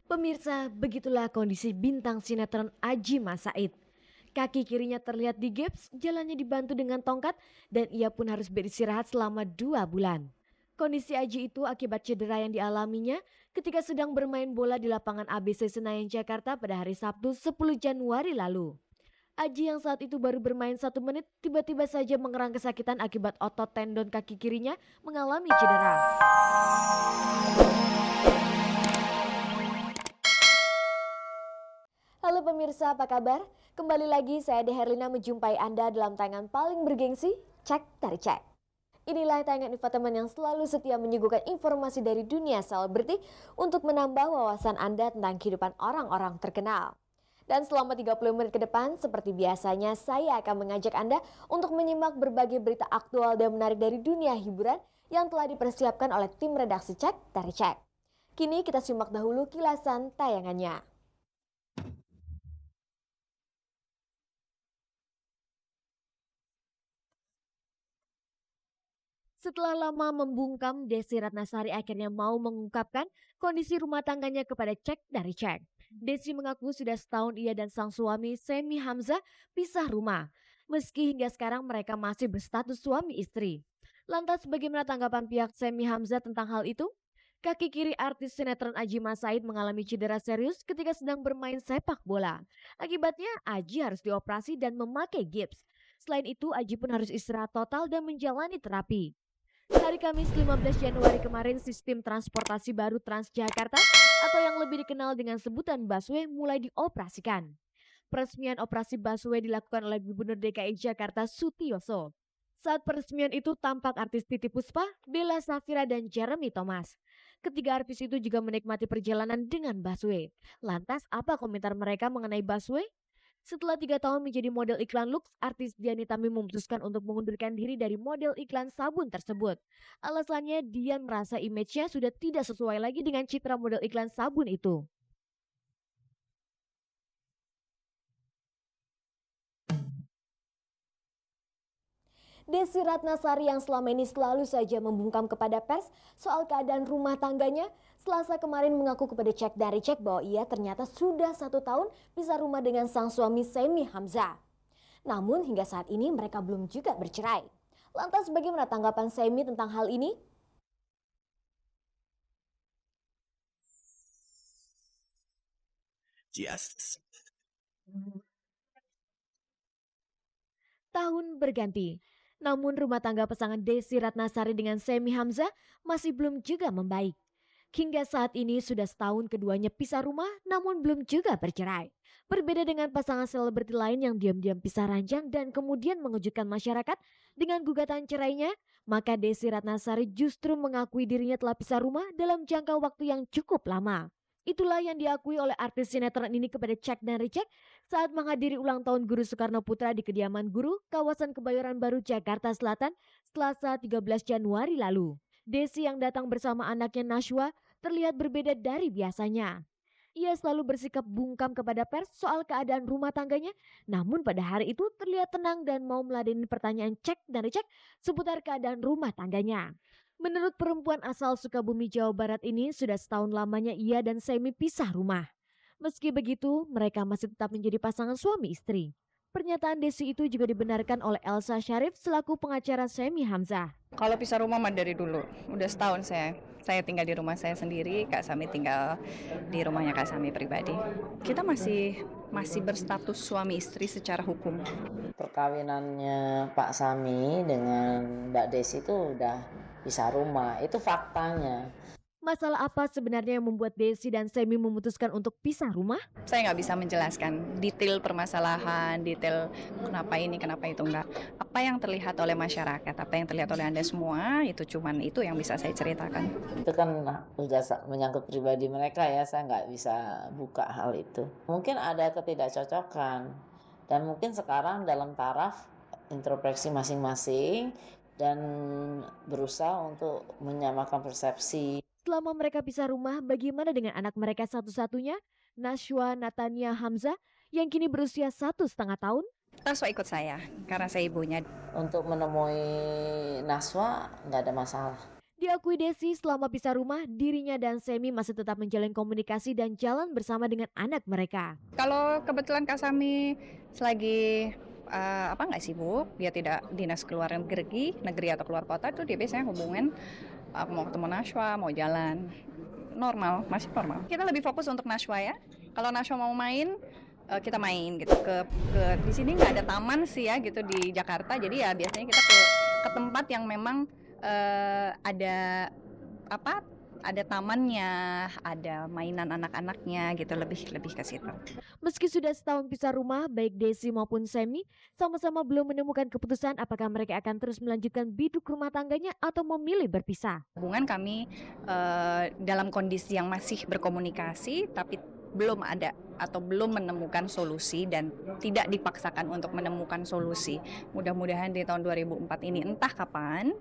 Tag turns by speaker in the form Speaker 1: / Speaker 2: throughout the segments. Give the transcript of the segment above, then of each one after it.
Speaker 1: Pemirsa, begitulah kondisi bintang sinetron Aji Mas Said. Kaki kirinya terlihat digips, jalannya dibantu dengan tongkat, dan ia pun harus beristirahat selama 2 bulan. Kondisi Aji itu akibat cedera yang dialaminya ketika sedang bermain bola di lapangan ABC Senayan Jakarta pada hari Sabtu 10 Januari lalu. Aji yang saat itu baru bermain 1 menit tiba-tiba saja mengerang kesakitan akibat otot tendon kaki kirinya mengalami cedera. Halo pemirsa, apa kabar? Kembali lagi saya Ade Herlina menjumpai Anda dalam tayangan paling bergengsi, Cek dari Cek. Inilah tayangan infotainment yang selalu setia menyuguhkan informasi dari dunia selebriti untuk menambah wawasan Anda tentang kehidupan orang-orang terkenal. Dan selama 30 menit ke depan, seperti biasanya saya akan mengajak Anda untuk menyimak berbagai berita aktual dan menarik dari dunia hiburan yang telah dipersiapkan oleh tim redaksi Cek dari Cek. Kini kita simak dahulu kilasan tayangannya. Setelah lama membungkam, Desi Ratnasari akhirnya mau mengungkapkan kondisi rumah tangganya kepada Cek dari Cek. Desi mengaku sudah setahun ia dan sang suami Semi Hamzah pisah rumah. Meski hingga sekarang mereka masih berstatus suami istri. Lantas bagaimana tanggapan pihak Semi Hamzah tentang hal itu? Kaki kiri artis sinetron Aji Mas Said mengalami cedera serius ketika sedang bermain sepak bola. Akibatnya Aji harus dioperasi dan memakai gips. Selain itu Aji pun harus istirahat total dan menjalani terapi. Hari Kamis 15 Januari kemarin, sistem transportasi baru Transjakarta atau yang lebih dikenal dengan sebutan busway mulai dioperasikan. Peresmian operasi busway dilakukan oleh Gubernur DKI Jakarta Sutioso. Saat peresmian itu tampak artis Titi Puspa, Bella Safira, dan Jeremy Thomas. Ketiga artis itu juga menikmati perjalanan dengan busway. Lantas apa komentar mereka mengenai busway? Setelah 3 tahun menjadi model iklan Lux, artis Dian Nitami memutuskan untuk mengundurkan diri dari model iklan sabun tersebut. Alasannya Dian merasa image-nya sudah tidak sesuai lagi dengan citra model iklan sabun itu. Desi Ratnasari yang selama ini selalu saja membungkam kepada pers soal keadaan rumah tangganya, Selasa kemarin mengaku kepada Cek dari Cek bahwa ia ternyata sudah 1 tahun pisah rumah dengan sang suami Semi Hamzah. Namun hingga saat ini mereka belum juga bercerai. Lantas bagaimana tanggapan Semi tentang hal ini?
Speaker 2: Yes.
Speaker 1: Tahun berganti. Namun rumah tangga pasangan Desi Ratnasari dengan Semi Hamzah masih belum juga membaik. Hingga saat ini sudah setahun keduanya pisah rumah namun belum juga bercerai. Berbeda dengan pasangan selebriti lain yang diam-diam pisah ranjang dan kemudian mengejutkan masyarakat dengan gugatan cerainya, maka Desi Ratnasari justru mengakui dirinya telah pisah rumah dalam jangka waktu yang cukup lama. Itulah yang diakui oleh artis sinetron ini kepada Cek dan Ricek saat menghadiri ulang tahun Guru Soekarno Putra di kediaman guru kawasan Kebayoran Baru Jakarta Selatan Selasa 13 Januari lalu. Desi yang datang bersama anaknya Nashwa terlihat berbeda dari biasanya. Ia selalu bersikap bungkam kepada pers soal keadaan rumah tangganya, namun pada hari itu terlihat tenang dan mau meladeni pertanyaan Cek dan Ricek seputar keadaan rumah tangganya. Menurut perempuan asal Sukabumi, Jawa Barat ini, sudah setahun lamanya ia dan Semi pisah rumah. Meski begitu, mereka masih tetap menjadi pasangan suami istri. Pernyataan Desi itu juga dibenarkan oleh Elsa Syarif selaku pengacara Semi Hamzah.
Speaker 3: Kalau pisah rumah mah dari dulu, udah setahun saya tinggal di rumah saya sendiri, Kak Sami tinggal di rumahnya Kak Sami pribadi. Kita masih berstatus suami istri secara hukum.
Speaker 4: Perkawinannya Pak Sami dengan Mbak Desi itu udah pisah rumah, itu faktanya.
Speaker 1: Masalah apa sebenarnya yang membuat Desi dan Semi memutuskan untuk pisah rumah?
Speaker 3: Saya nggak bisa menjelaskan detail permasalahan, detail kenapa ini, kenapa itu enggak. Apa yang terlihat oleh masyarakat, apa yang terlihat oleh Anda semua, itu cuman itu yang bisa saya ceritakan.
Speaker 4: Itu kan udah menyangkut pribadi mereka ya, saya nggak bisa buka hal itu. Mungkin ada ketidakcocokan dan mungkin sekarang dalam taraf introspeksi masing-masing dan berusaha untuk menyamakan persepsi.
Speaker 1: Selama mereka pisah rumah, bagaimana dengan anak mereka satu-satunya, Nashwa Natania Hamzah, yang kini berusia 1,5 tahun?
Speaker 3: Taswa ikut saya, karena saya ibunya.
Speaker 4: Untuk menemui Naswa nggak ada masalah.
Speaker 1: Diakui Desi, selama pisah rumah, dirinya dan Semi masih tetap menjalin komunikasi dan jalan bersama dengan anak mereka.
Speaker 3: Kalau kebetulan Kak Sami selagi nggak sibuk, dia tidak dinas keluar negeri atau keluar kota tuh dia biasanya hubungin mau ketemu Nashwa, mau jalan. Normal, masih normal. Kita lebih fokus untuk Nashwa ya. Kalau Nashwa mau main, kita main gitu ke di sini nggak ada taman sih ya gitu di Jakarta. Jadi ya biasanya kita ke tempat yang memang ada tamannya, ada mainan anak-anaknya gitu, lebih ke situ.
Speaker 1: Meski sudah setahun pisah rumah, baik Desi maupun Semi sama-sama belum menemukan keputusan apakah mereka akan terus melanjutkan biduk rumah tangganya atau memilih berpisah.
Speaker 3: Hubungan kami dalam kondisi yang masih berkomunikasi, tapi belum ada atau belum menemukan solusi dan tidak dipaksakan untuk menemukan solusi. Mudah-mudahan di tahun 2004 ini entah kapan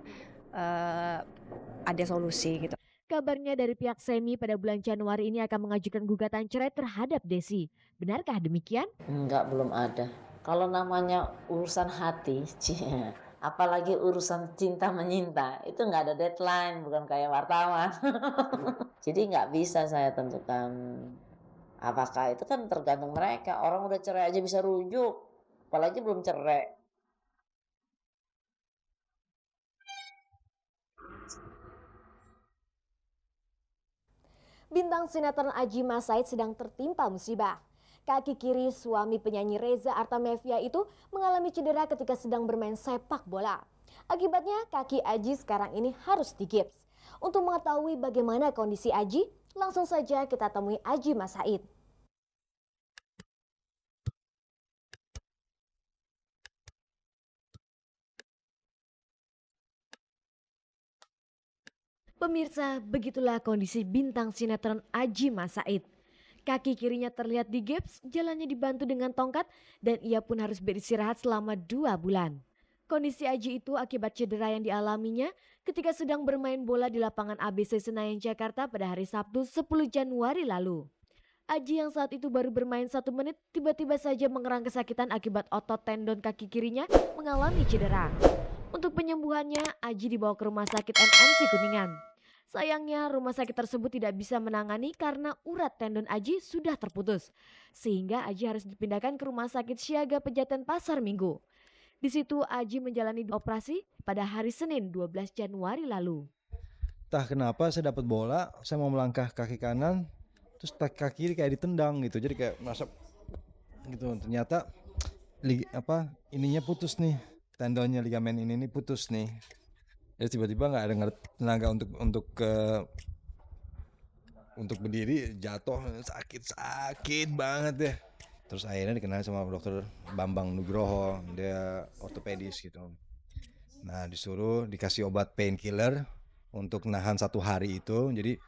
Speaker 3: ada solusi gitu.
Speaker 1: Kabarnya dari pihak Semi pada bulan Januari ini akan mengajukan gugatan cerai terhadap Desi. Benarkah demikian?
Speaker 4: Enggak, belum ada. Kalau namanya urusan hati, apalagi urusan cinta menyinta, itu nggak ada deadline, bukan kayak wartawan. Jadi nggak bisa saya tentukan. Apakah itu kan tergantung mereka. Orang udah cerai aja bisa rujuk, apalagi belum cerai.
Speaker 1: Bintang sinetron Aji Masaid sedang tertimpa musibah. Kaki kiri suami penyanyi Reza Artamevia itu mengalami cedera ketika sedang bermain sepak bola. Akibatnya kaki Aji sekarang ini harus digips. Untuk mengetahui bagaimana kondisi Aji, langsung saja kita temui Aji Masaid. Pemirsa, begitulah kondisi bintang sinetron Aji Masaid. Kaki kirinya terlihat digips, jalannya dibantu dengan tongkat, dan ia pun harus beristirahat selama 2 bulan. Kondisi Aji itu akibat cedera yang dialaminya ketika sedang bermain bola di lapangan ABC Senayan Jakarta pada hari Sabtu 10 Januari lalu. Aji yang saat itu baru bermain 1 menit tiba-tiba saja mengerang kesakitan akibat otot tendon kaki kirinya mengalami cedera. Untuk penyembuhannya, Aji dibawa ke rumah sakit MMC Kuningan. Sayangnya rumah sakit tersebut tidak bisa menangani karena urat tendon Aji sudah terputus. Sehingga Aji harus dipindahkan ke rumah sakit Siaga Pejaten Pasar Minggu. Di situ Aji menjalani operasi pada hari Senin 12 Januari lalu.
Speaker 2: Entah kenapa saya dapat bola, saya mau melangkah kaki kanan, terus kaki kiri kayak ditendang gitu. Jadi kayak merasa gitu. Ternyata ininya putus nih. Tendonnya ligamen ini putus nih. Ya tiba-tiba nggak ada tenaga untuk berdiri, jatuh, sakit banget deh. Terus akhirnya dikenal sama dokter Bambang Nugroho, dia ortopedis gitu. Nah dikasih obat painkiller untuk nahan 1 hari itu. Jadi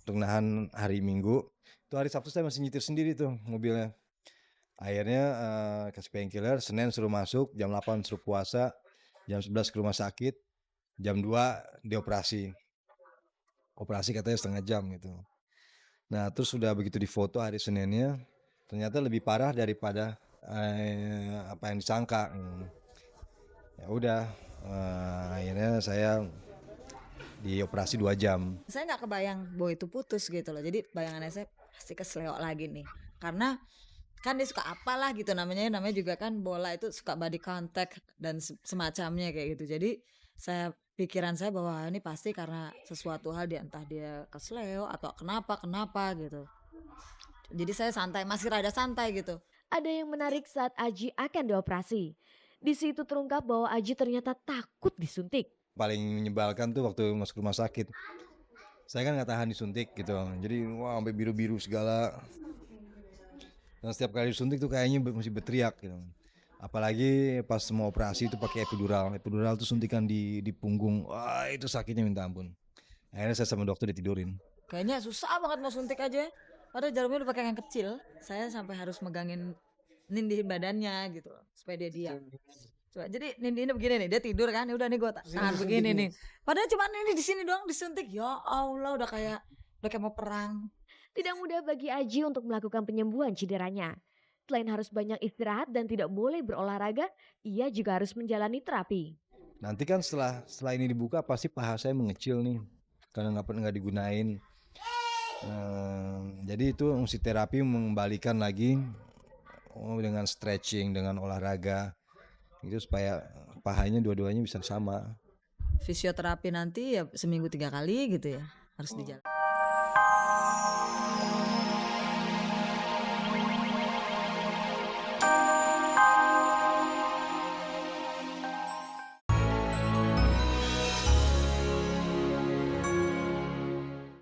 Speaker 2: untuk nahan hari Minggu, itu hari Sabtu saya masih nyetir sendiri tuh mobilnya. Akhirnya kasih painkiller, Senin suruh masuk, jam 8 suruh puasa, jam 11 ke rumah sakit, jam 2 dioperasi. Operasi katanya 1/2 jam gitu. Nah terus sudah begitu difoto hari Seninnya, ternyata lebih parah daripada apa yang disangka. Ya udah, akhirnya saya dioperasi 2 jam.
Speaker 5: Saya nggak kebayang bahwa itu putus gitu loh. Jadi bayangannya saya pasti kesleo lagi nih. Karena kan dia suka apalah gitu namanya juga kan bola itu suka body contact dan semacamnya kayak gitu. Jadi pikiran saya bahwa ini pasti karena sesuatu hal entah dia kesleo atau kenapa gitu. Jadi saya masih rada santai gitu.
Speaker 1: Ada yang menarik saat Aji akan dioperasi. Di situ terungkap bahwa Aji ternyata takut disuntik.
Speaker 2: Paling menyebalkan tuh waktu masuk rumah sakit. Saya kan nggak tahan disuntik gitu. Jadi sampai biru-biru segala. Dan setiap kali disuntik tuh kayaknya masih berteriak gitu. Apalagi pas mau operasi itu pakai epidural. Epidural tuh suntikan di punggung. Wah itu sakitnya minta ampun. Akhirnya saya sama dokter ditidurin.
Speaker 5: Kayaknya susah banget mau suntik aja. Padahal jarumnya udah pakai yang kecil. Saya sampai harus megangin nindihin badannya gitu supaya dia diam. Coba jadi nindihinnya begini nih, dia tidur kan. Ya udah nih gue tahan begini nih. Padahal cuma ini di sini doang disuntik. Ya Allah udah kayak mau perang.
Speaker 1: Tidak mudah bagi Aji untuk melakukan penyembuhan cederanya. Selain harus banyak istirahat dan tidak boleh berolahraga, ia juga harus menjalani terapi.
Speaker 2: Nanti kan setelah ini dibuka pasti paha saya mengecil nih. karena nggak digunain. Jadi itu mesti terapi mengembalikan lagi dengan stretching, dengan olahraga itu supaya pahanya dua-duanya bisa sama.
Speaker 5: Fisioterapi nanti ya seminggu 3 kali gitu ya harus dijalankan.